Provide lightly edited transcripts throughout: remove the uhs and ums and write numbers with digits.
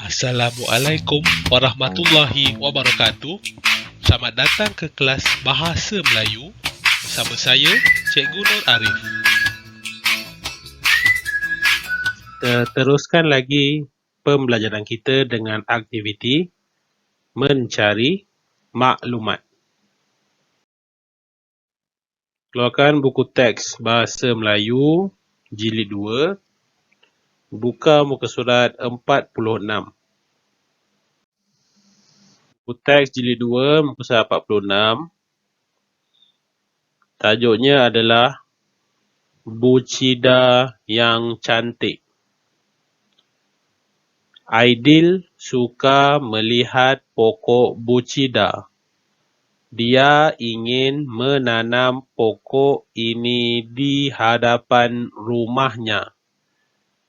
Assalamualaikum warahmatullahi wabarakatuh. Selamat datang ke kelas Bahasa Melayu bersama saya, Cikgu Nur Arif. Kita teruskan lagi pembelajaran kita dengan aktiviti mencari maklumat. Keluarkan buku teks Bahasa Melayu Jilid 2. Buka muka surat 46. Buku teks Jilid 2, muka surat 46. Tajuknya adalah Bucida yang Cantik. Aidil suka melihat pokok bucida. Dia ingin menanam pokok ini di hadapan rumahnya.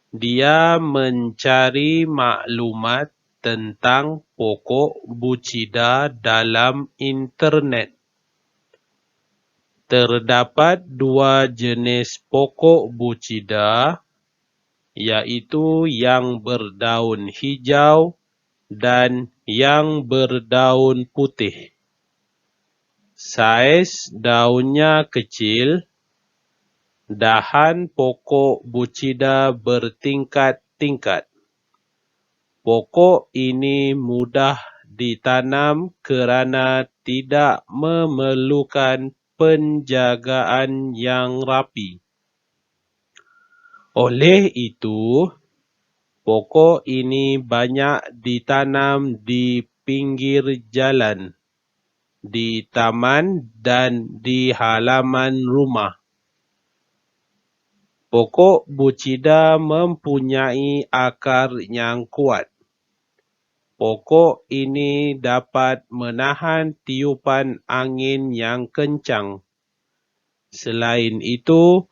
Dia mencari maklumat tentang pokok bucida dalam internet. Terdapat dua jenis pokok bucida, iaitu yang berdaun hijau dan yang berdaun putih. Saiz daunnya kecil. Dahan pokok bucida bertingkat-tingkat. Pokok ini mudah ditanam kerana tidak memerlukan penjagaan yang rapi. Oleh itu, pokok ini banyak ditanam di pinggir jalan, di taman dan di halaman rumah. Pokok bucida mempunyai akar yang kuat. Pokok ini dapat menahan tiupan angin yang kencang. Selain itu,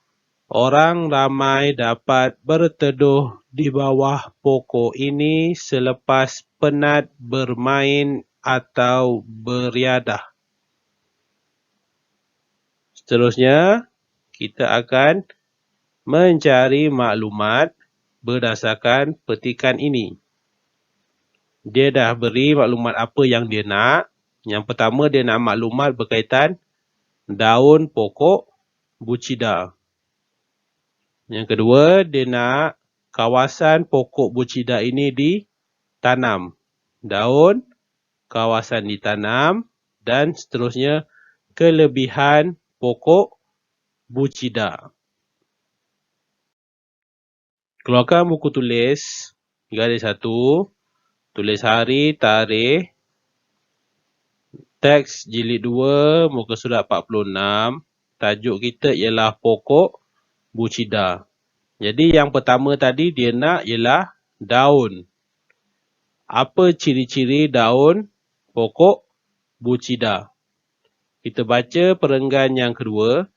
orang ramai dapat berteduh di bawah pokok ini selepas penat bermain atau beriadah. Seterusnya, kita akan mencari maklumat berdasarkan petikan ini. Dia dah beri maklumat apa yang dia nak. Yang pertama, dia nak maklumat berkaitan daun pokok bucida. Yang kedua, dia nak kawasan pokok bucida ini ditanam. Daun, kawasan ditanam dan seterusnya kelebihan pokok bucida. Keluarkan buku tulis, garis 1, tulis hari, tarikh, teks jilid 2, muka surat 46, tajuk kita ialah pokok bucida. Jadi yang pertama tadi dia nak ialah daun. Apa ciri-ciri daun pokok bucida? Kita baca perenggan yang kedua,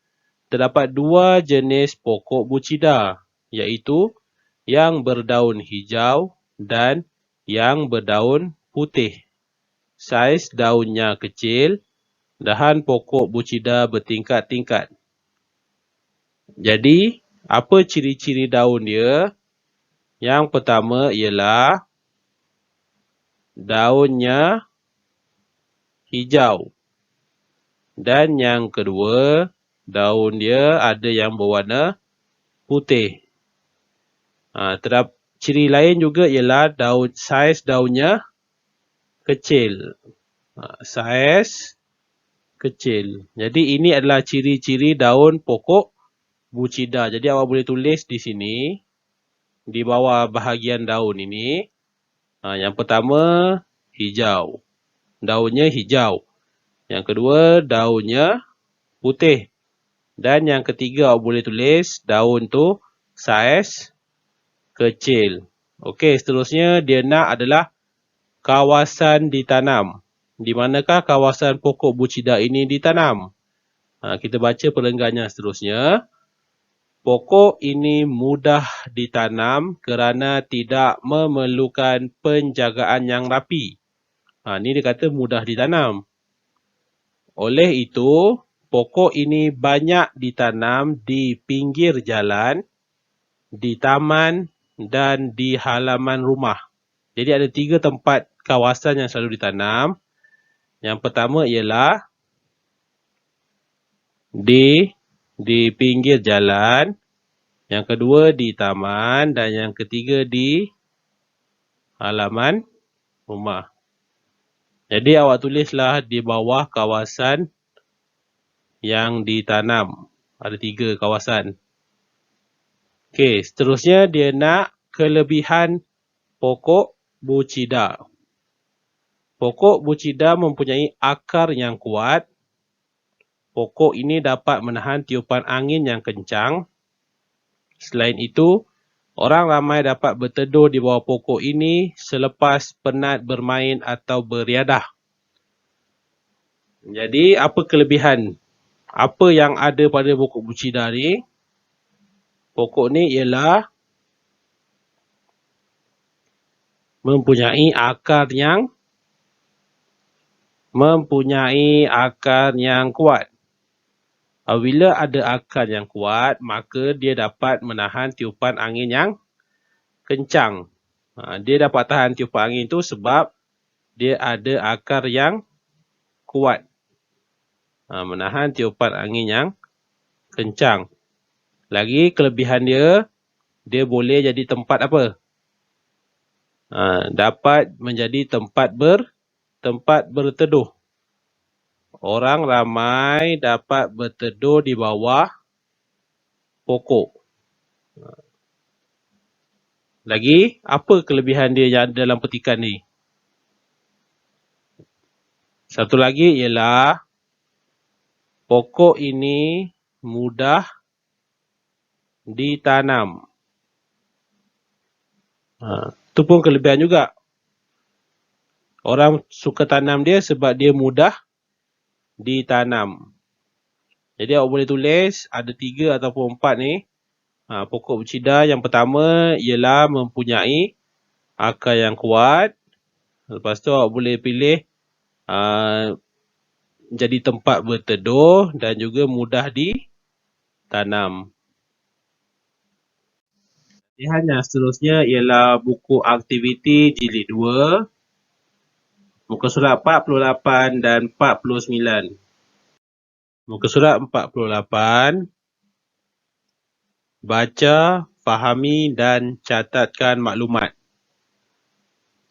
terdapat dua jenis pokok bucida, iaitu yang berdaun hijau dan yang berdaun putih. Saiz daunnya kecil, dahan pokok bucida bertingkat-tingkat. Jadi, apa ciri-ciri daun dia? Yang pertama ialah daunnya hijau. Dan yang kedua, daun dia ada yang berwarna putih. Terdapat ciri lain juga ialah saiz daunnya kecil. Saiz kecil. Jadi ini adalah ciri-ciri daun pokok bucida. Jadi awak boleh tulis di sini, di bawah bahagian daun ini. Yang pertama, hijau. Daunnya hijau. Yang kedua, daunnya putih. Dan yang ketiga, awak boleh tulis daun tu saiz kecil. Okey, seterusnya dia nak adalah kawasan ditanam. Di manakah kawasan pokok bucida ini ditanam? Kita baca perenggannya seterusnya. Pokok ini mudah ditanam kerana tidak memerlukan penjagaan yang rapi. Ini dia kata mudah ditanam. Oleh itu, pokok ini banyak ditanam di pinggir jalan, di taman dan di halaman rumah. Jadi ada 3 tempat kawasan yang selalu ditanam. Yang pertama ialah di pinggir jalan, yang kedua di taman dan yang ketiga di halaman rumah. Jadi awak tulislah di bawah kawasan yang ditanam. Ada 3 kawasan. Okey, seterusnya dia nak kelebihan pokok bucida. Pokok bucida mempunyai akar yang kuat. Pokok ini dapat menahan tiupan angin yang kencang. Selain itu, orang ramai dapat berteduh di bawah pokok ini selepas penat bermain atau beriadah. Jadi, apa kelebihan? Apa yang ada pada pokok bucida ni? Pokok ni ialah mempunyai akar yang kuat. Apabila ada akar yang kuat, maka dia dapat menahan tiupan angin yang kencang. Dia dapat tahan tiupan angin itu sebab dia ada akar yang kuat. Menahan tiupan angin yang kencang. Lagi kelebihan dia boleh jadi tempat apa? Dapat menjadi tempat berteduh. Orang ramai dapat berteduh di bawah pokok. Lagi, apa kelebihan dia yang ada dalam petikan ni? Satu lagi ialah pokok ini mudah ditanam. Itu pun kelebihan juga. Orang suka tanam dia sebab dia mudah ditanam. Jadi awak boleh tulis ada 3 ataupun 4 ni. Pokok bucida yang pertama ialah mempunyai akar yang kuat. Lepas tu awak boleh pilih jadi tempat berteduh dan juga mudah ditanam. Latihan yang seterusnya ialah buku aktiviti jilid 2. Muka surat 48 dan 49. Muka surat 48. Baca, fahami dan catatkan maklumat.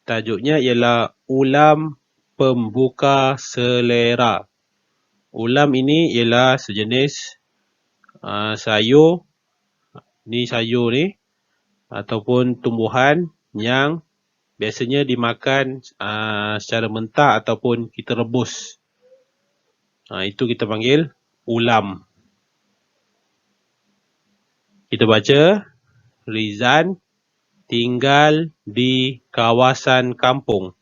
Tajuknya ialah ulam pembuka selera. Ulam ini ialah sejenis sayur. Ni sayur ni ataupun tumbuhan yang biasanya dimakan secara mentah ataupun kita rebus. Itu kita panggil ulam. Kita baca, Rizan tinggal di kawasan kampung.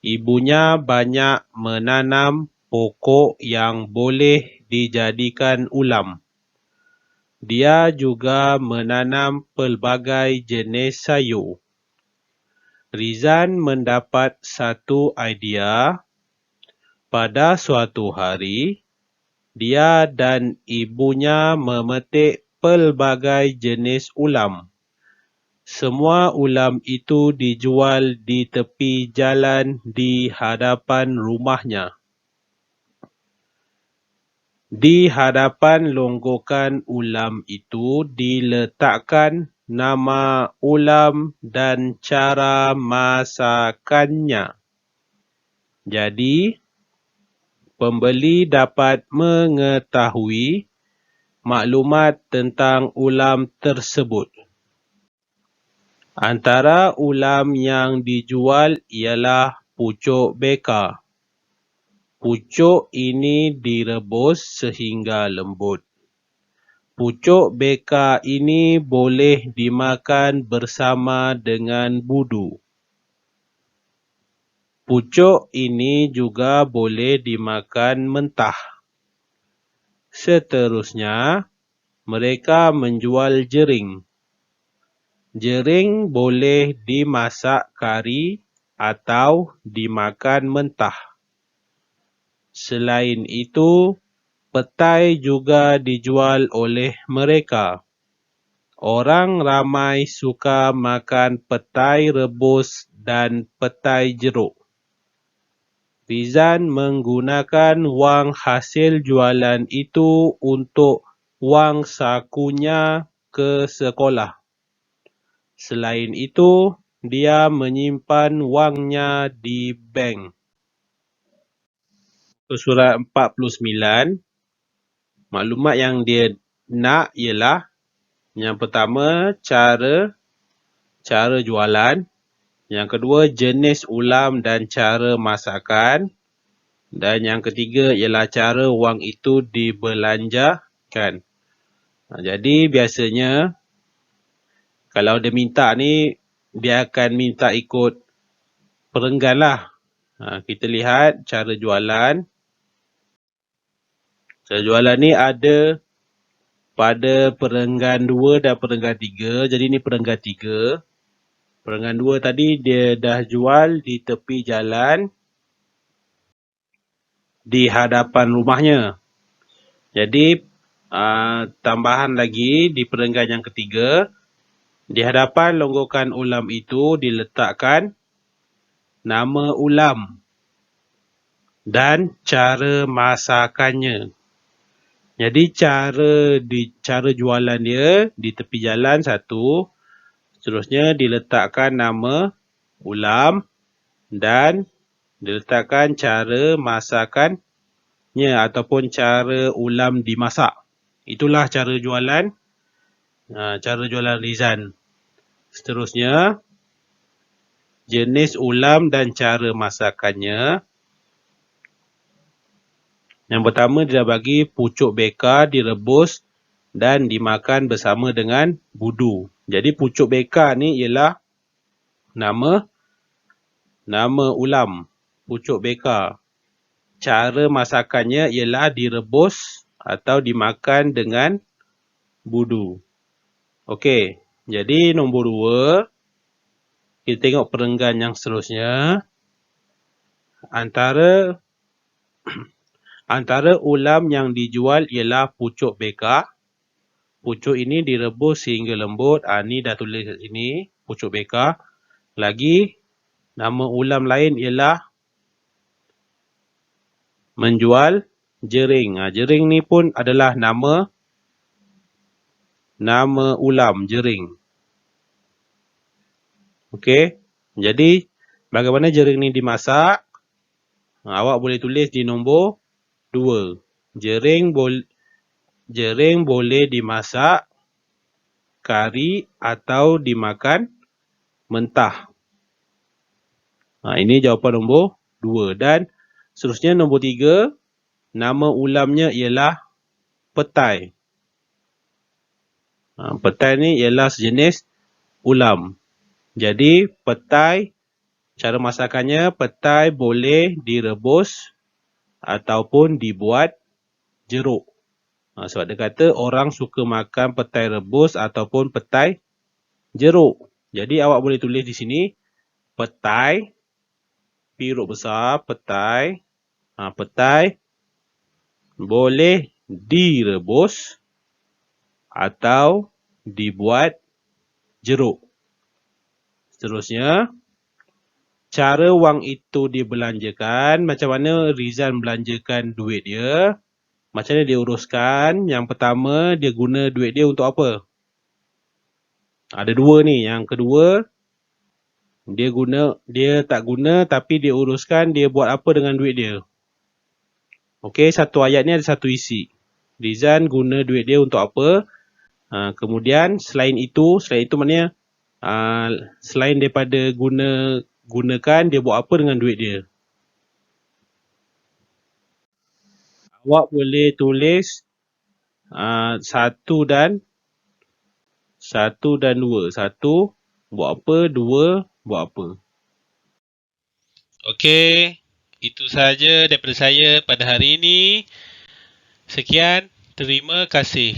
Ibunya banyak menanam pokok yang boleh dijadikan ulam. Dia juga menanam pelbagai jenis sayur. Rizan mendapat satu idea. Pada suatu hari, dia dan ibunya memetik pelbagai jenis ulam. Semua ulam itu dijual di tepi jalan di hadapan rumahnya. Di hadapan longgokan ulam itu diletakkan nama ulam dan cara masakannya. Jadi, pembeli dapat mengetahui maklumat tentang ulam tersebut. Antara ulam yang dijual ialah pucuk beka. Pucuk ini direbus sehingga lembut. Pucuk beka ini boleh dimakan bersama dengan budu. Pucuk ini juga boleh dimakan mentah. Seterusnya, mereka menjual jering. Jering boleh dimasak kari atau dimakan mentah. Selain itu, petai juga dijual oleh mereka. Orang ramai suka makan petai rebus dan petai jeruk. Rizan menggunakan wang hasil jualan itu untuk wang sakunya ke sekolah. Selain itu, dia menyimpan wangnya di bank. Surat 49, maklumat yang dia nak ialah yang pertama, cara jualan. Yang kedua, jenis ulam dan cara masakan. Dan yang ketiga ialah cara wang itu dibelanjakan. Jadi biasanya kalau dia minta ni, dia akan minta ikut perenggan lah. Kita lihat cara jualan. Cara jualan ni ada pada perenggan 2 dan perenggan 3. Jadi ni perenggan 3. Perenggan 2 tadi dia dah jual di tepi jalan di hadapan rumahnya. Jadi tambahan lagi di perenggan yang ketiga, di hadapan longgokan ulam itu diletakkan nama ulam dan cara masakannya. Jadi cara jualan dia di tepi jalan satu, seterusnya diletakkan nama ulam dan diletakkan cara masakannya ataupun cara ulam dimasak. Itulah cara jualan Rizan. Seterusnya, jenis ulam dan cara masakannya. Yang pertama dia bagi pucuk beka direbus dan dimakan bersama dengan budu. Jadi pucuk beka ni ialah nama ulam, pucuk beka. Cara masakannya ialah direbus atau dimakan dengan budu. Okey, jadi nombor 2, kita tengok perenggan yang seterusnya. Antara ulam yang dijual ialah pucuk beka. Pucuk ini direbus sehingga lembut. Ni dah tulis kat sini, pucuk beka. Lagi, nama ulam lain ialah menjual jering. Jering ni pun adalah nama ulam, jering. Okey, jadi bagaimana jering ni dimasak? Awak boleh tulis di nombor 2. Jering boleh dimasak, kari atau dimakan mentah. Ini jawapan nombor 2. Dan seterusnya nombor 3, nama ulamnya ialah petai. Petai ni ialah sejenis ulam. Jadi petai, cara masakannya, petai boleh direbus ataupun dibuat jeruk. Sebab dia kata orang suka makan petai rebus ataupun petai jeruk. Jadi awak boleh tulis di sini petai, piruk besar, petai. Petai boleh direbus atau dibuat jeruk. Seterusnya, cara wang itu dibelanjakan. Macam mana Rizan belanjakan duit dia? Macam mana dia uruskan? Yang pertama, dia guna duit dia untuk apa? Ada 2 ni. Yang kedua, dia tak guna tapi dia uruskan dia buat apa dengan duit dia. Okey, satu ayat ni ada satu isi. Rizan guna duit dia untuk apa? Kemudian selain itu maknanya selain daripada gunakan, dia buat apa dengan duit dia. Awak boleh tulis 1 dan 2. 1 buat apa, 2 buat apa. Okey, itu sahaja daripada saya pada hari ini. Sekian, terima kasih.